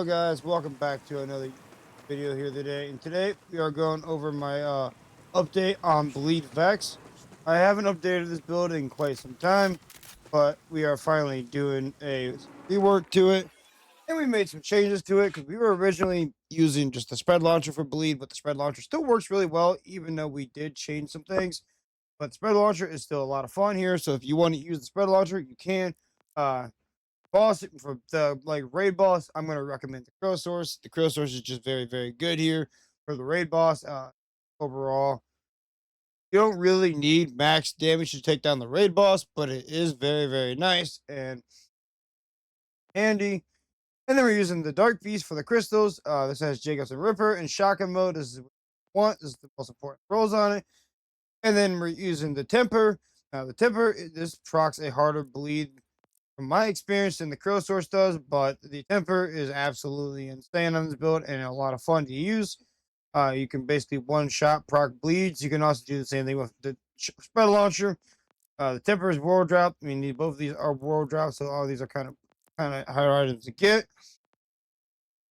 Hello guys, welcome back to another video here today. And today we are going over my update on Bleed Vex. I haven't updated this build in quite some time, but we are finally doing a rework to it. And we made some changes to it because we were originally using just the spread launcher for Bleed, but the spread launcher still works really well, even though we did change some things. But the spread launcher is still a lot of fun here. So if you want to use the spread launcher, you can. Boss for the raid boss, I'm gonna recommend the Crow Source. The Crow Source is just very good here for the raid boss. Overall, you don't really need max damage to take down the raid boss, but it is very nice and handy. And then we're using the Dark Beast for the crystals. This has Jacobs and Ripper in shotgun mode. This is what you want. This is the most important rolls on it. And then we're using the Temper. Now the Temper, this procs a harder bleed from my experience than the Crow Source does, but the Temper is absolutely insane on this build and a lot of fun to use. You can basically one-shot proc bleeds. You can also do the same thing with the spread launcher. The Temper is world drop. I mean, both of these are world drop, so all these are kind of higher items to get.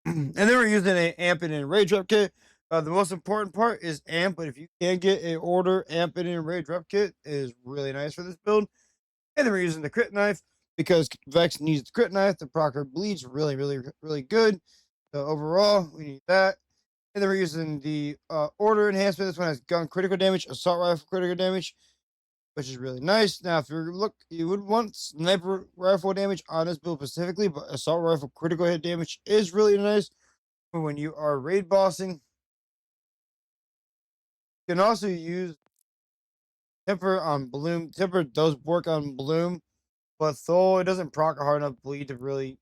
And then we're using a amp and raid drop kit. The most important part is amp, but if you can get a order amp and raid drop kit, it is really nice for this build. And then we're using the crit knife because Vex needs the crit knife. The procer bleeds really good. So overall, we need that. And then we're using the order enhancement. This one has gun critical damage, assault rifle critical damage, which is really nice. Now, if you would want sniper rifle damage on this build specifically, but assault rifle critical hit damage is really nice for when you are raid bossing. You can also use Temper on Bloom. Temper does work on Bloom, but though it doesn't proc a hard enough bleed to really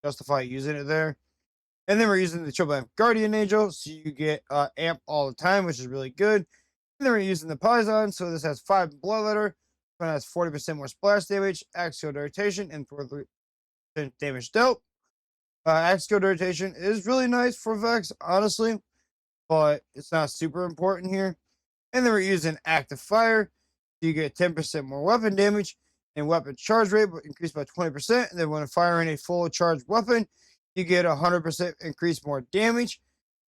justify using it there. And then we're using the Triple Amp Guardian Angel, so you get amp all the time, which is really good. And then we're using the Python, so this has 5 Bloodletter, one has 40% more splash damage, axial irritation, and 4% damage dealt. Axial irritation is really nice for Vex, honestly, but it's not super important here. And then we're using active fire, so you get 10% more weapon damage, and weapon charge rate will increase by 20%. And then when firing a full charged weapon, you get 100% increase more damage.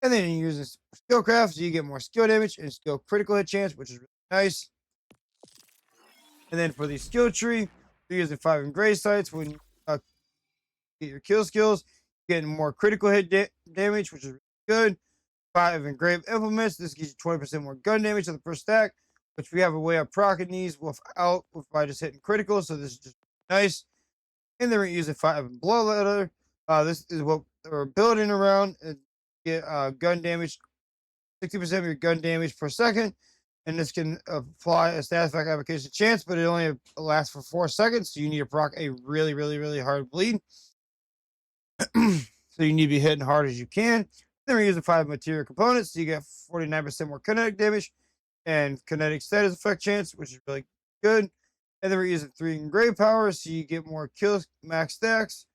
And then you use skillcraft, so you get more skill damage and skill critical hit chance, which is really nice. And then for the skill tree, you're using 5 engraved sights. When you get your kill skills, you're getting more critical hit damage, which is really good. 5 engraved implements. This gives you 20% more gun damage to the first stack, which we have a way of proccing these by just hitting critical. So this is just nice. And then we're using 5 Bloodletter. This is what we're building around. Get gun damage, 60% of your gun damage per second. And this can apply a status effect application chance, but it only lasts for 4 seconds. So you need to proc a really hard bleed. So you need to be hitting hard as you can. Then we're using 5 material components. So you get 49% more kinetic damage and kinetic status effect chance, which is really good. And then we're using 3 engraved power. So you get more kill max stacks.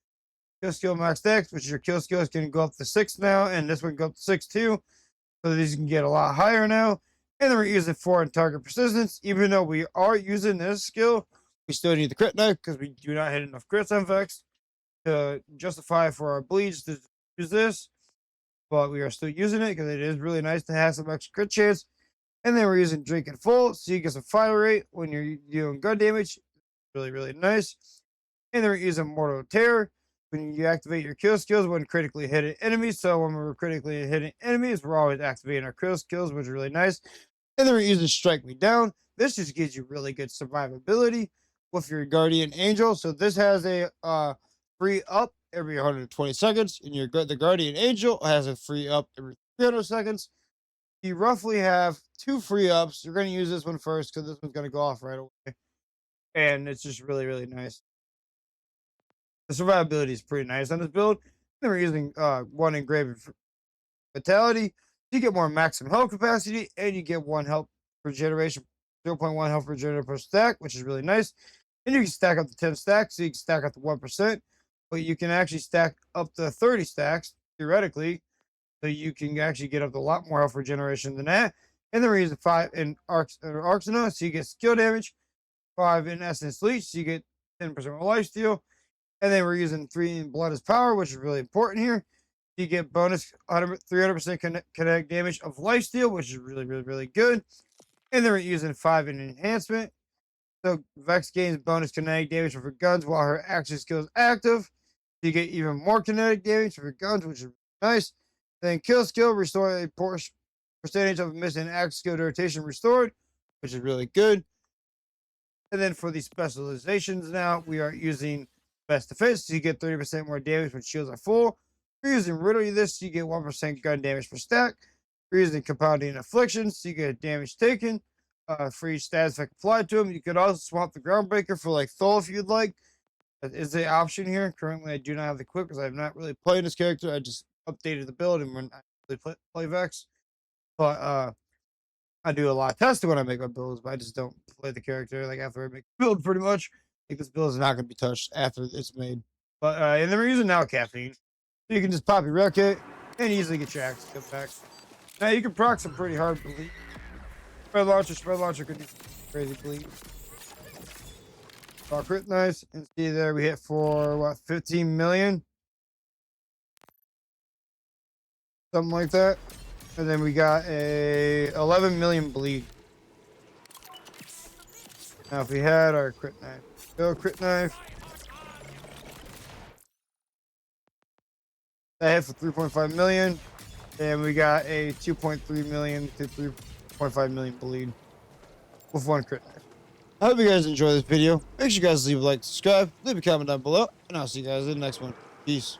Kill skill max stacks, which is your kill skill is going to go up to 6 now. And this one go up to 6 too. So these can get a lot higher now. And then we're using 4 in target persistence. Even though we are using this skill, we still need the crit knife because we do not hit enough crits on Vex to justify for our bleeds to use this. But we are still using it because it is really nice to have some extra crit chance. And then we're using Drink in Full, so you get some fire rate when you're doing gun damage. Really nice. And then we're using Mortal Terror when you activate your kill skills when critically hitting enemies. So when we're critically hitting enemies, we're always activating our kill skills, which is really nice. And then we're using Strike Me Down. This just gives you really good survivability with your Guardian Angel. So this has a free up every 120 seconds, and the Guardian Angel has a free up every 300 seconds. You roughly have 2 free ups. You're going to use this one first because this one's going to go off right away. And it's just really nice. The survivability is pretty nice on this build. Then we're using 1 engraved vitality. You get more maximum health capacity, and you get 1 health regeneration, 0.1 health regeneration per stack, which is really nice. And you can stack up to 10 stacks, so you can stack up to 1%, but you can actually stack up to 30 stacks, theoretically, so you can actually get up to a lot more health regeneration than that. And then we're using 5 in Arxena, so you get skill damage, 5 in Essence Leech, so you get 10% more lifesteal. And then we're using 3 in Blood as Power, which is really important here. You get bonus 300% kinetic damage of lifesteal, which is really, really, really good. And then we're using 5 in enhancement. So Vex gains bonus kinetic damage for guns while her action skill is active. You get even more kinetic damage for guns, which is nice. Then kill skill, restore a percentage of missing action skill rotation restored, which is really good. And then for the specializations now, we are using best defense. So you get 30% more damage when shields are full. We're using riddle this, you get 1% gun damage per stack. We're using compounding afflictions, so you get damage taken. For each stats effect applied to them. You could also swap the groundbreaker for like Thol if you'd like. That is the option here. Currently, I do not have the equip because I'm not really playing this character. I just updated the build and when I really play Vex. But I do a lot of testing when I make my builds, but I just don't play the character like after I make the build pretty much. Like this build is not going to be touched after it's made. But and then we're using now caffeine. So you can just pop your rare kit and easily get your axe skill back. Now you can proc some pretty hard bleed. Spread launcher could do crazy bleed. Crit nice and see there we hit for what 15 million, something like that, and then we got a 11 million bleed. Now if we had our crit knife, crit knife, that hit for 3.5 million, and we got a 2.3 million to 3.5 million bleed with one crit knife. I hope you guys enjoy this video. Make sure you guys leave a like, subscribe, leave a comment down below, and I'll see you guys in the next one. Peace.